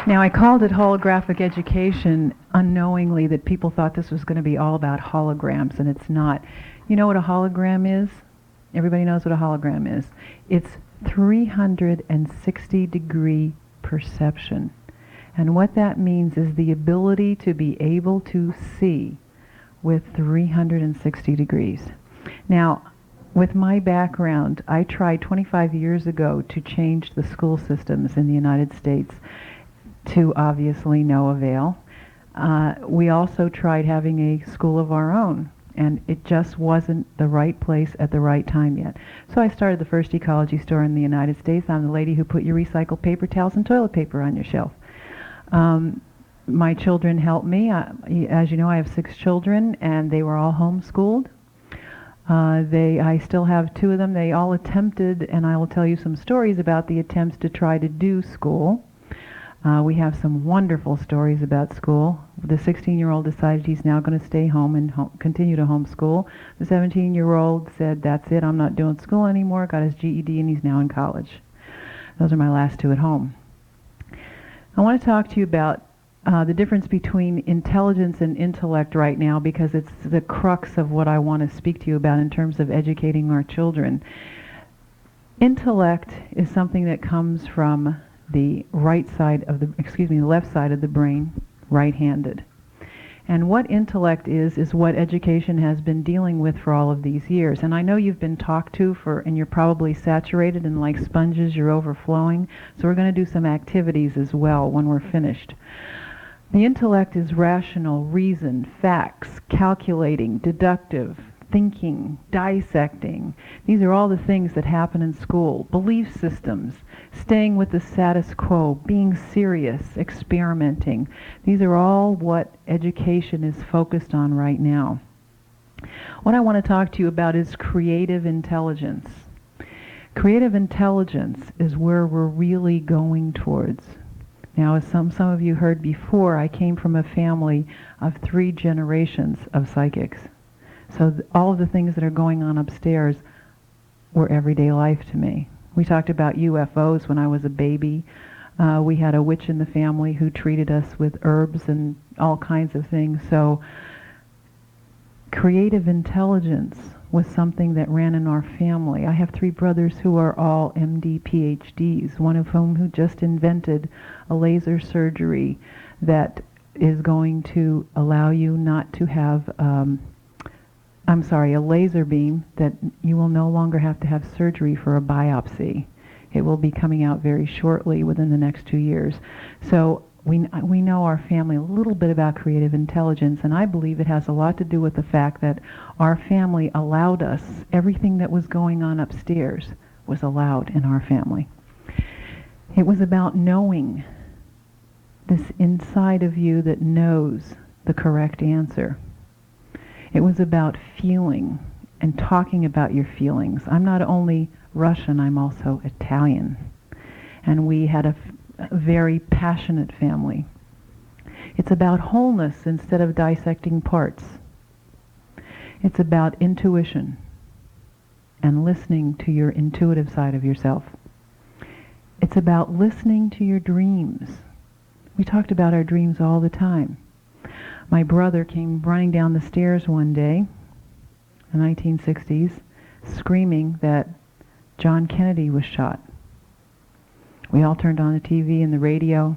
Now, I called it holographic education unknowingly that people thought this was going to be all about holograms, and it's not. You know what a hologram is? Everybody knows what a hologram is. It's 360-degree perception. And what that means is the ability to be able to see with 360 degrees. Now, with my background, I tried 25 years ago to change the school systems in the United States, to obviously no avail. We also tried having a school of our own, and it just wasn't the right place at the right time yet. So I started the first ecology store in the United States. I'm the lady who put your recycled paper towels and toilet paper on your shelf. My children helped me. As you know, I have 6 children, and they were all homeschooled. I still have 2 of them. They all attempted, and I will tell you some stories about the attempts to try to do school. We have some wonderful stories about school. The 16-year-old decided he's now going to stay home and continue to homeschool. The 17-year-old said, that's it, I'm not doing school anymore, got his GED, and he's now in college. Those are my last 2 at home. I want to talk to you about the difference between intelligence and intellect right now, because it's the crux of what I want to speak to you about in terms of educating our children. Intellect is something that comes from the left side of the brain, right-handed. And what intellect is what education has been dealing with for all of these years. And I know you've been talked to and you're probably saturated, and like sponges, you're overflowing. So we're going to do some activities as well when we're finished. The intellect is rational, reason, facts, calculating, deductive, thinking, dissecting. These are all the things that happen in school. Belief systems, staying with the status quo, being serious, experimenting. These are all what education is focused on right now. What I want to talk to you about is creative intelligence. Creative intelligence is where we're really going towards. Now, as some of you heard before, I came from a family of 3 generations of psychics. So all of the things that are going on upstairs were everyday life to me. We talked about UFOs when I was a baby. We had a witch in the family who treated us with herbs and all kinds of things. So creative intelligence was something that ran in our family. I have 3 brothers who are all MD PhDs, one of whom who just invented a laser surgery that is going to allow you not to have a laser beam that you will no longer have to have surgery for a biopsy. It will be coming out very shortly, within the next 2 years. So we know our family a little bit about creative intelligence, and I believe it has a lot to do with the fact that our family allowed us, everything that was going on upstairs was allowed in our family. It was about knowing, this inside of you that knows the correct answer. It was about feeling and talking about your feelings. I'm not only Russian, I'm also Italian. And we had a very passionate family. It's about wholeness instead of dissecting parts. It's about intuition and listening to your intuitive side of yourself. It's about listening to your dreams. We talked about our dreams all the time. My brother came running down the stairs one day, in the 1960s, screaming that John Kennedy was shot. We all turned on the TV and the radio.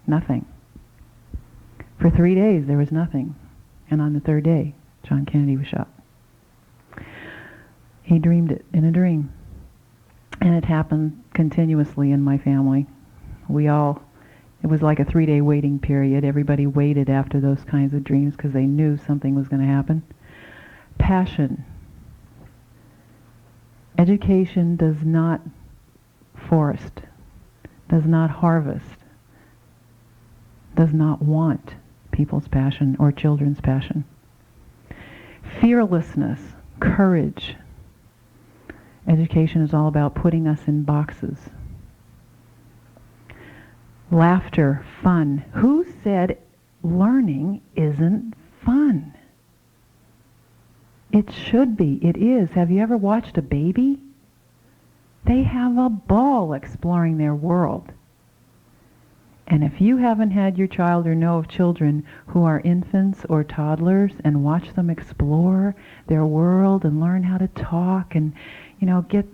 Nothing. For 3 days there was nothing. And on the 3rd day, John Kennedy was shot. He dreamed it in a dream. And it happened continuously in my family. It was like a 3-day waiting period. Everybody waited after those kinds of dreams because they knew something was going to happen. Passion. Education does not forest, does not harvest, does not want people's passion or children's passion. Fearlessness, courage. Education is all about putting us in boxes. Laughter, fun. Who said learning isn't fun? It should be. It is. Have you ever watched a baby? They have a ball exploring their world. And if you haven't had your child or know of children who are infants or toddlers and watch them explore their world and learn how to talk and, get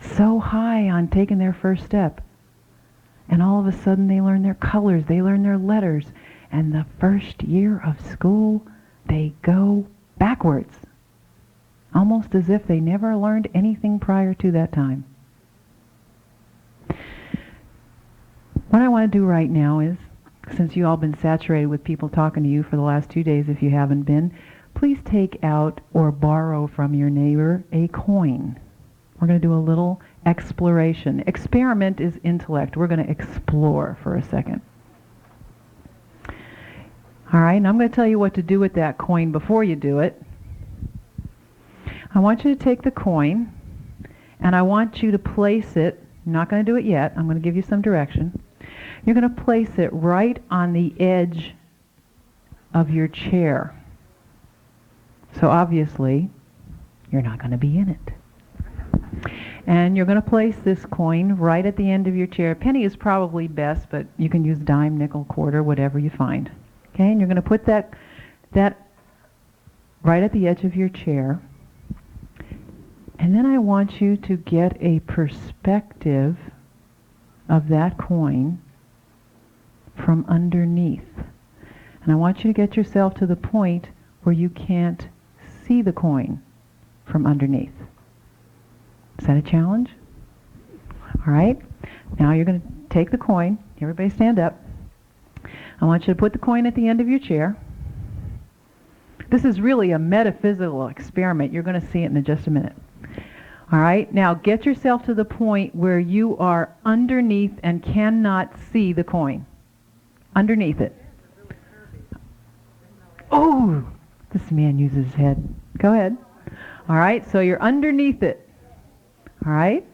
so high on taking their first step, and all of a sudden they learn their colors, they learn their letters, and the first year of school they go backwards, almost as if they never learned anything prior to that time. What I want to do right now is, since you all been saturated with people talking to you for the last 2 days, if you haven't been, please take out or borrow from your neighbor a coin. We're going to do a little exploration. Experiment is intellect. We're going to explore for a second. All right, and I'm going to tell you what to do with that coin before you do it. I want you to take the coin, and I want you to place it. I'm not going to do it yet. I'm going to give you some direction. You're going to place it right on the edge of your chair. So obviously, you're not going to be in it. And you're going to place this coin right at the end of your chair. Penny is probably best, but you can use dime, nickel, quarter, whatever you find. Okay, and you're going to put that right at the edge of your chair. And then I want you to get a perspective of that coin from underneath. And I want you to get yourself to the point where you can't see the coin from underneath. Is that a challenge? All right. Now you're going to take the coin. Everybody stand up. I want you to put the coin at the end of your chair. This is really a metaphysical experiment. You're going to see it in just a minute. All right. Now get yourself to the point where you are underneath and cannot see the coin. Underneath it. Oh, this man uses his head. Go ahead. All right. So you're underneath it. All right.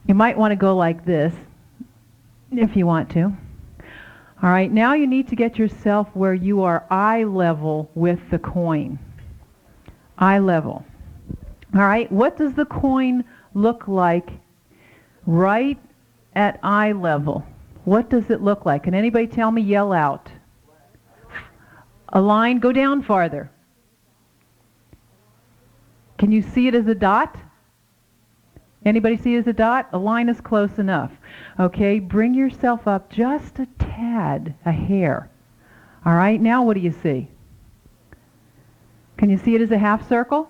You might want to go like this if you want to. All right. Now you need to get yourself where you are eye level with the coin. Eye level. All right. What does the coin look like right at eye level? What does it look like? Can anybody tell me? Yell out. A line. Go down farther. Can you see it as a dot? Anybody see it as a dot? A line is close enough. Okay, bring yourself up just a tad, a hair. All right, now what do you see? Can you see it as a half circle?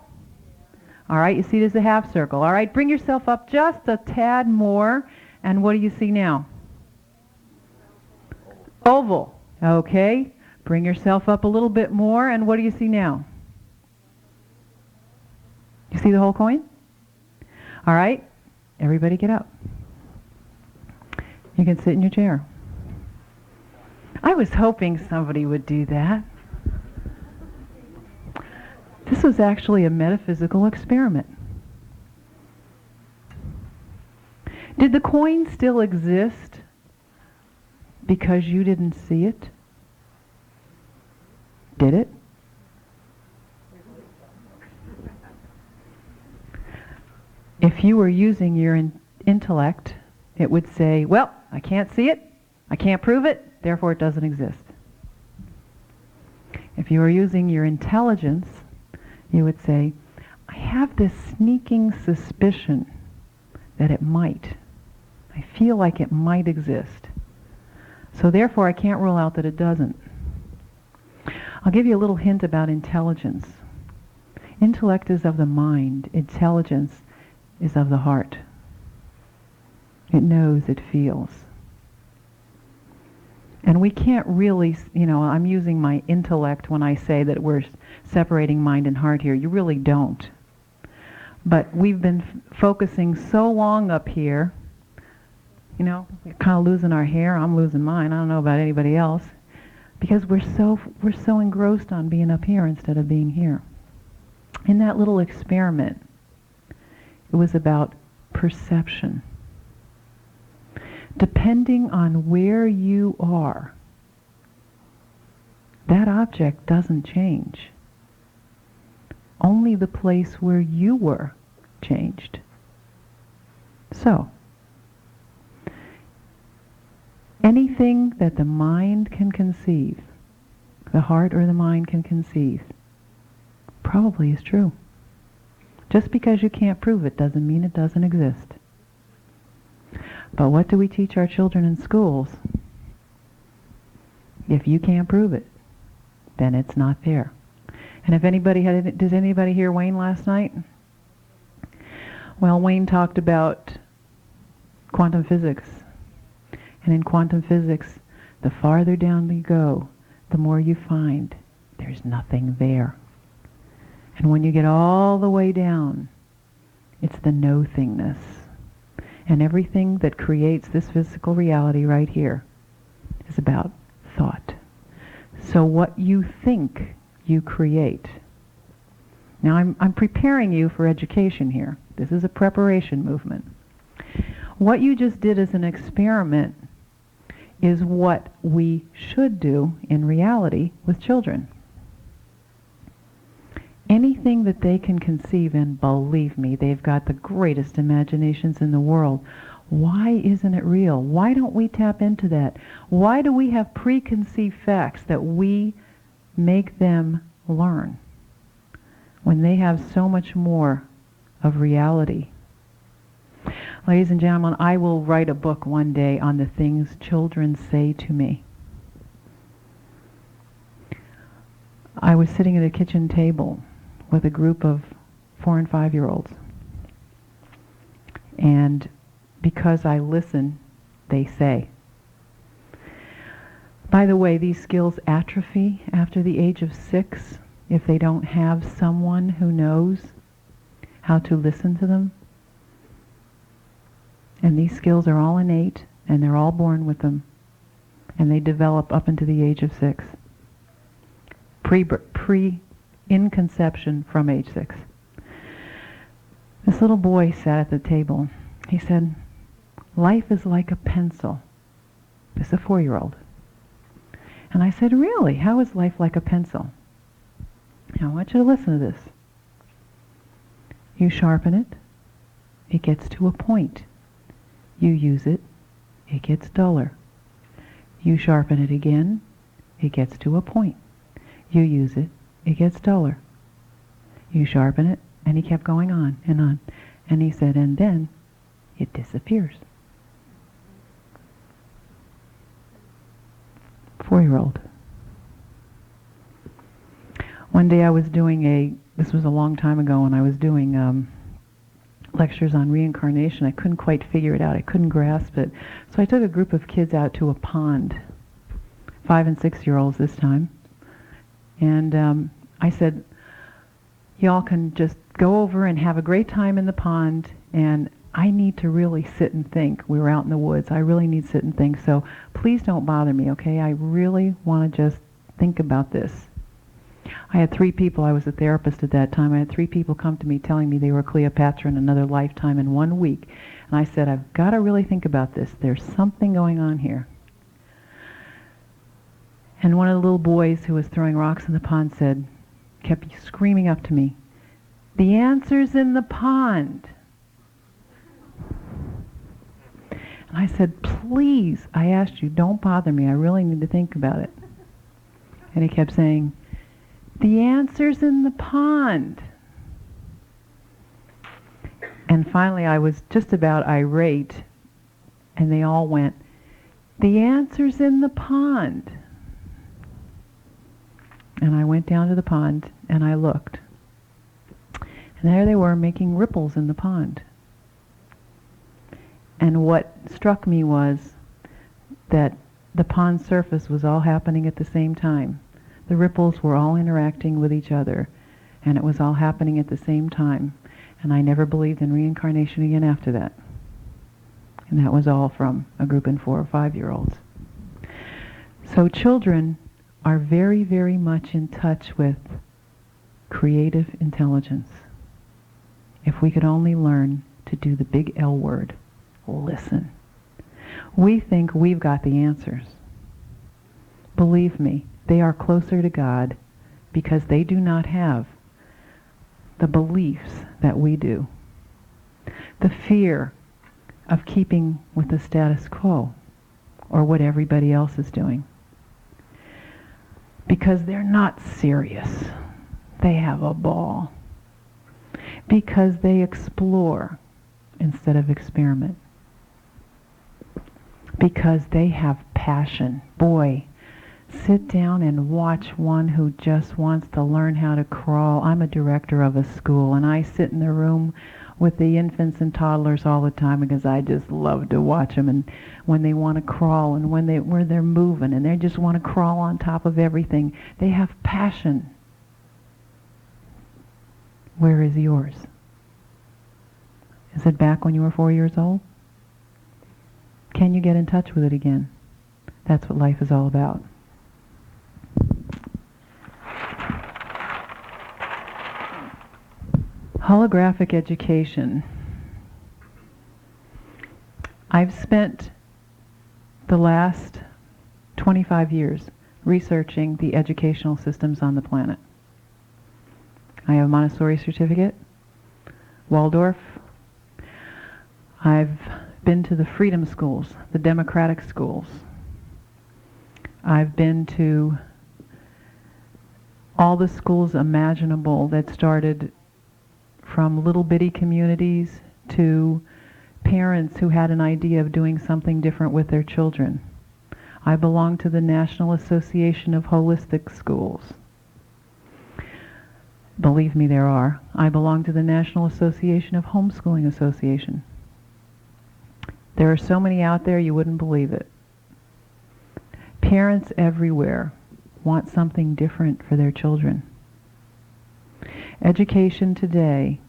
All right, you see it as a half circle. All right, bring yourself up just a tad more, and what do you see now? Oval. Okay, bring yourself up a little bit more, and what do you see now? You see the whole coin? All right, everybody get up. You can sit in your chair. I was hoping somebody would do that. This was actually a metaphysical experiment. Did the coin still exist because you didn't see it? Did it? If you were using your intellect, it would say, well, I can't see it, I can't prove it, therefore it doesn't exist. If you were using your intelligence, you would say, I have this sneaking suspicion that it might. I feel like it might exist. So therefore I can't rule out that it doesn't. I'll give you a little hint about intelligence. Intellect is of the mind. Intelligence is of the heart. It knows, it feels. And we can't really, I'm using my intellect when I say that we're separating mind and heart here. You really don't. But we've been focusing so long up here, we're kind of losing our hair. I'm losing mine. I don't know about anybody else. Because we're so engrossed on being up here instead of being here. In that little experiment, it was about perception. Depending on where you are, that object doesn't change. Only the place where you were changed. So, Anything that the mind can conceive, the heart or the mind can conceive, probably is true. Just because you can't prove it doesn't mean it doesn't exist. But what do we teach our children in schools? If you can't prove it, then it's not there. And if anybody does anybody hear Wayne last night? Well, Wayne talked about quantum physics. And in quantum physics, the farther down you go, the more you find there's nothing there. And when you get all the way down, it's the no-thingness. And everything that creates this physical reality right here is about thought. So what you think, you create. Now I'm preparing you for education here. This is a preparation movement. What you just did as an experiment is what we should do in reality with children. Anything that they can conceive, and believe me, they've got the greatest imaginations in the world. Why isn't it real? Why don't we tap into that? Why do we have preconceived facts that we make them learn when they have so much more of reality? Ladies and gentlemen, I will write a book one day on the things children say to me. I was sitting at a kitchen table with a group of 4- and 5-year-olds. And because I listen, they say. By the way, these skills atrophy after the age of 6 if they don't have someone who knows how to listen to them. And these skills are all innate, and they're all born with them. And they develop up into the age of 6. In conception from age 6. This little boy sat at the table. He said, "Life is like a pencil." This is a 4-year-old. And I said, "Really? How is life like a pencil?" Now I want you to listen to this. You sharpen it, it gets to a point. You use it, it gets duller. You sharpen it again, it gets to a point. You use it, it gets duller. You sharpen it, and he kept going on and on. And he said, and then it disappears. 4-year-old. One day I was doing this was a long time ago, and I was doing lectures on reincarnation. I couldn't quite figure it out. I couldn't grasp it. So I took a group of kids out to a pond, 5- and 6-year-olds this time. And I said, y'all can just go over and have a great time in the pond, and I need to really sit and think. We were out in the woods. I really need to sit and think, so please don't bother me, okay? I really want to just think about this. I had 3 people, I was a therapist at that time, I had 3 people come to me telling me they were Cleopatra in another lifetime in 1 week. And I said, I've got to really think about this. There's something going on here. And one of the little boys who was throwing rocks in the pond kept screaming up to me, "The answer's in the pond." And I said, "Please, I asked you, don't bother me. I really need to think about it." And he kept saying, "The answer's in the pond." And finally I was just about irate, and they all went, "The answer's in the pond." And I went down to the pond and I looked. And there they were making ripples in the pond. And what struck me was that the pond surface was all happening at the same time. The ripples were all interacting with each other, and it was all happening at the same time. And I never believed in reincarnation again after that. And that was all from a group of 4- or 5-year-olds. So children are very, very much in touch with creative intelligence. If we could only learn to do the big L word, listen. We think we've got the answers. Believe me, they are closer to God because they do not have the beliefs that we do. The fear of keeping with the status quo. or what everybody else is doing. Because they're not serious. They have a ball. Because they explore instead of experiment. Because they have passion. Boy, sit down and watch one who just wants to learn how to crawl. I'm a director of a school, and I sit in the room with the infants and toddlers all the time because I just love to watch them, and when they want to crawl and where they're moving and they just want to crawl on top of everything. They have passion. Where is yours? Is it back when you were 4 years old? Can you get in touch with it again? That's what life is all about. Holographic education. I've spent the last 25 years researching the educational systems on the planet. I have a Montessori certificate, Waldorf. I've been to the freedom schools, the democratic schools. I've been to all the schools imaginable that started from little bitty communities to parents who had an idea of doing something different with their children. I belong to the National Association of Holistic Schools. Believe me, there are. I belong to the National Association of Homeschooling Association. There are so many out there you wouldn't believe it. Parents everywhere want something different for their children. Education today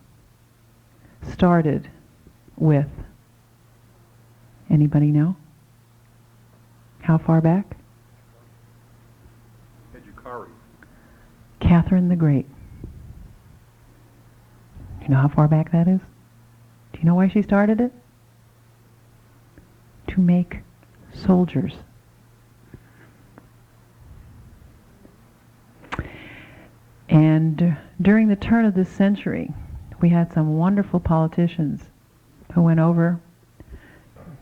started with, anybody know? How far back? Educari. Catherine the Great. Do you know how far back that is? Do you know why she started it? To make soldiers. And during the turn of this century, we had some wonderful politicians who went over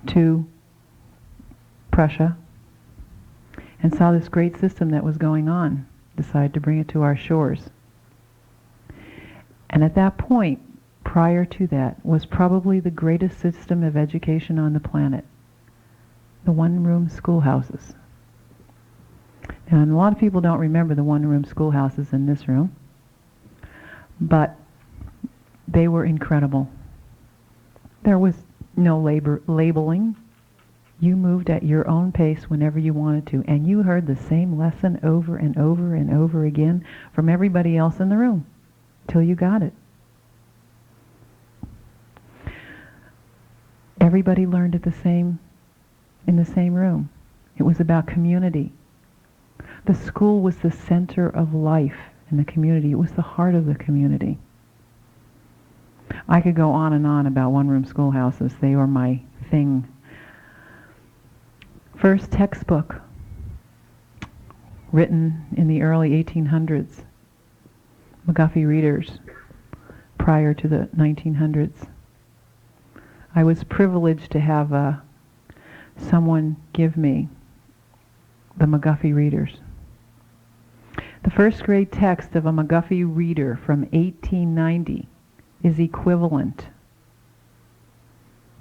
to Prussia and saw this great system that was going on, decided to bring it to our shores. And at that point, prior to that, was probably the greatest system of education on the planet, the one-room schoolhouses. And a lot of people don't remember the one-room schoolhouses in this room, but they were incredible. There was no labeling. You moved at your own pace whenever you wanted to, and you heard the same lesson over and over and over again from everybody else in the room till you got it. Everybody learned in the same room. It was about community. The school was the center of life in the community. It was the heart of the community. I could go on and on about one-room schoolhouses. They were my thing. First textbook written in the early 1800s. McGuffey readers prior to the 1900s. I was privileged to have someone give me the McGuffey readers. The first grade text of a McGuffey reader from 1890 is equivalent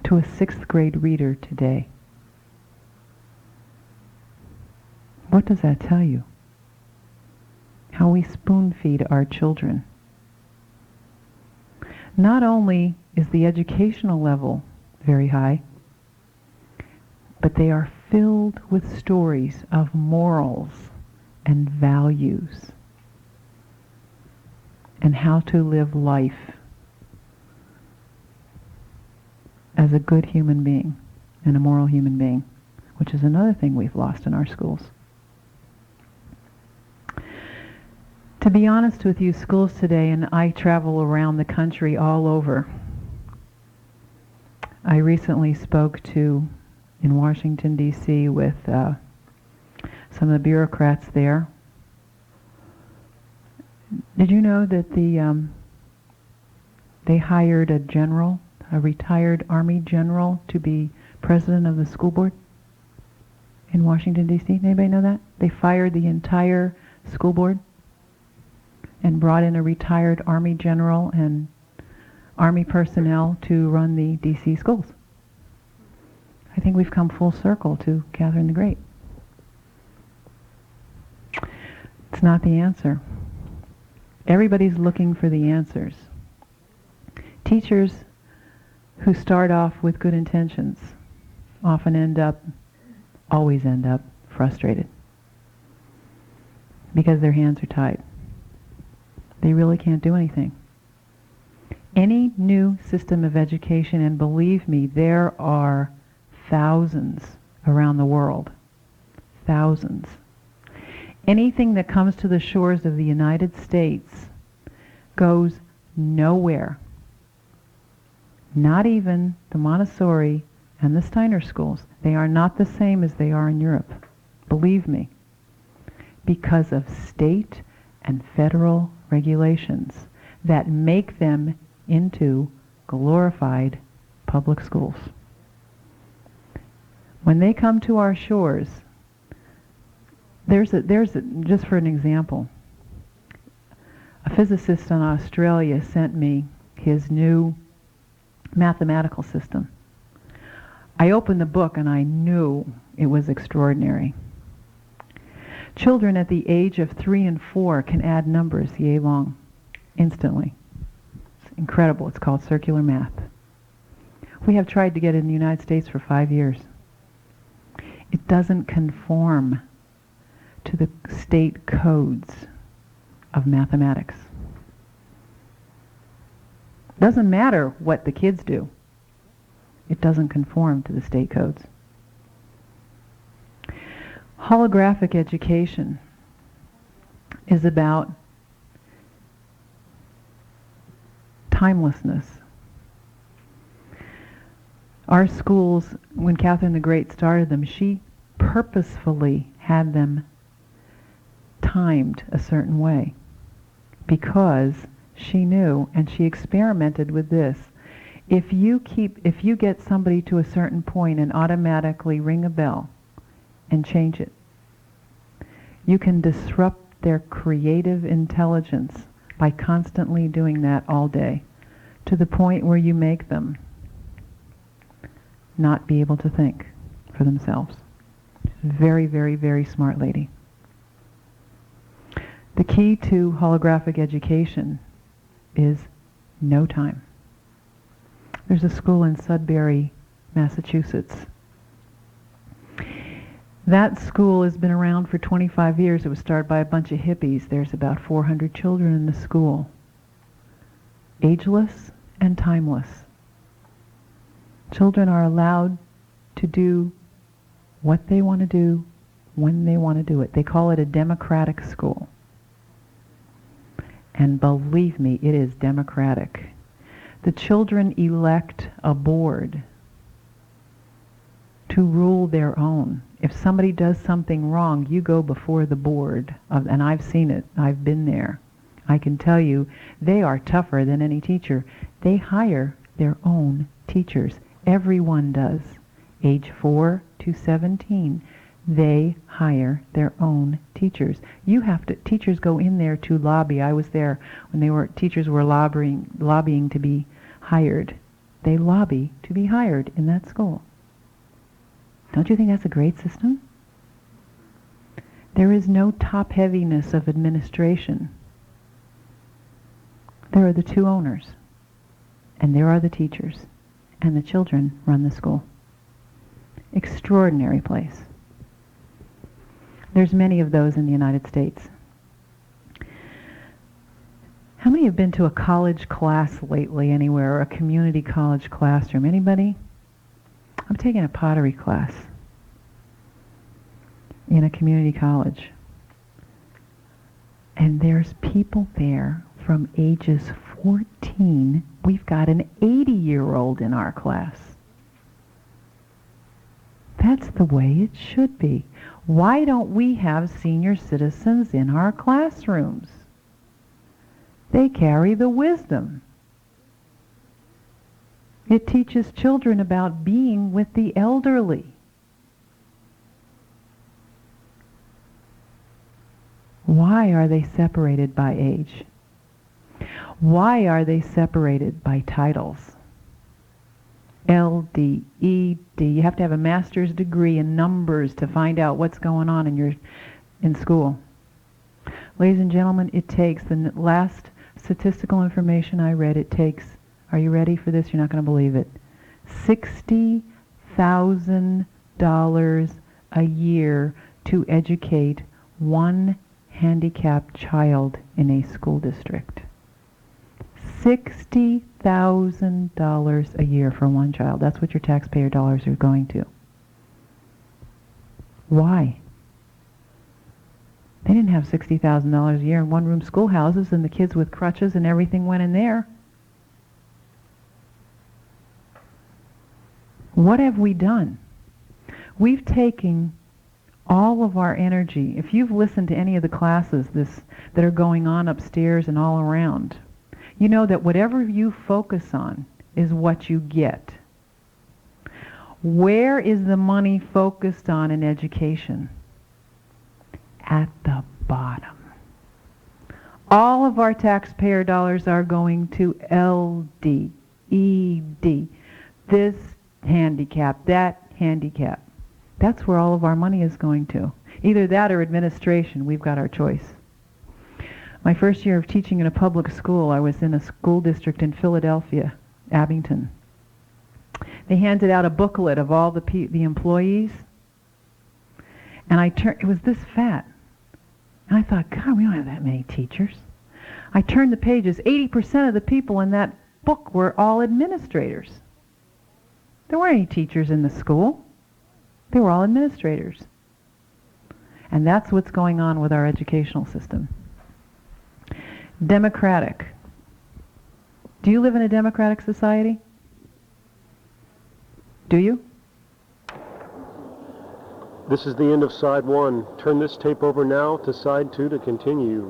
to a 6th grade reader today. What does that tell you? How we spoon feed our children. Not only is the educational level very high, but they are filled with stories of morals and values and how to live life as a good human being and a moral human being, which is another thing we've lost in our schools. To be honest with you, schools today, and I travel around the country all over. I recently spoke in Washington, D.C. with some of the bureaucrats there. Did you know that they hired a retired Army general to be president of the school board? in Washington, D.C.? Anybody know that? They fired the entire school board and brought in a retired Army general and Army personnel to run the D.C. schools. I think we've come full circle to Catherine the Great. It's not the answer. Everybody's looking for the answers. Teachers who start off with good intentions often always end up frustrated because their hands are tied. They really can't do anything. Any new system of education, and believe me, there are thousands around the world, thousands. Anything that comes to the shores of the United States goes nowhere. Not even the Montessori and the Steiner schools. They are not the same as they are in Europe. Believe me. Because of state and federal regulations that make them into glorified public schools. When they come to our shores, just for an example, a physicist in Australia sent me his new mathematical system. I opened the book and I knew it was extraordinary. Children at the age of 3 and 4 can add numbers yay long, instantly. It's incredible. It's called circular math. We have tried to get it in the United States for 5 years. It doesn't conform to the state codes of mathematics. Doesn't matter what the kids do. It doesn't conform to the state codes. Holographic education is about timelessness. Our schools, when Catherine the Great started them, she purposefully had them timed a certain way because she knew, and she experimented with this. If you get somebody to a certain point and automatically ring a bell and change it, you can disrupt their creative intelligence by constantly doing that all day, to the point where you make them not be able to think for themselves. Very, very, very smart lady. The key to holographic education is no time. There's a school in Sudbury, Massachusetts. That school has been around for 25 years. It was started by a bunch of hippies. There's about 400 children in the school. Ageless and timeless. Children are allowed to do what they want to do, when they want to do it. They call it a democratic school. And believe me, it is democratic. The children elect a board to rule their own. If somebody does something wrong, you go before the board, and I've seen it. I've been there. I can tell you, they are tougher than any teacher. They hire their own teachers. Everyone does. Age 4 to 17. They hire their own teachers. Teachers go in there to lobby. I was there when teachers were lobbying to be hired. They lobby to be hired in that school. Don't you think that's a great system? There is no top-heaviness of administration. There are the two owners, and there are the teachers, and the children run the school. Extraordinary place. There's many of those in the United States. How many have been to a college class lately anywhere, or a community college classroom? Anybody? I'm taking a pottery class in a community college. And there's people there from ages 14. We've got an 80-year-old in our class. That's the way it should be. Why don't we have senior citizens in our classrooms? They carry the wisdom. It teaches children about being with the elderly. Why are they separated by age? Why are they separated by titles? LD, ED. You have to have a master's degree in numbers to find out what's going on in school. Ladies and gentlemen, it takes, the last statistical information I read, it takes, are you ready for this? You're not going to believe it, $60,000 a year to educate one handicapped child in a school district. $60,000 a year for one child. That's what your taxpayer dollars are going to. Why? They didn't have $60,000 a year in one-room schoolhouses and the kids with crutches and everything went in there. What have we done? We've taken all of our energy. If you've listened to any of the classes that are going on upstairs and all around, you know that whatever you focus on is what you get. Where is the money focused on in education? At the bottom. All of our taxpayer dollars are going to LD, ED, this handicap, that handicap. That's where all of our money is going to. Either that or administration. We've got our choice. My first year of teaching in a public school, I was in a school district in Philadelphia, Abington. They handed out a booklet of all the employees, and it was this fat. And I thought, God, we don't have that many teachers. I turned the pages. 80% of the people in that book were all administrators. There weren't any teachers in the school. They were all administrators. And that's what's going on with our educational system. Democratic. Do you live in a democratic society? Do you? This is the end of side one. Turn this tape over now to side two to continue.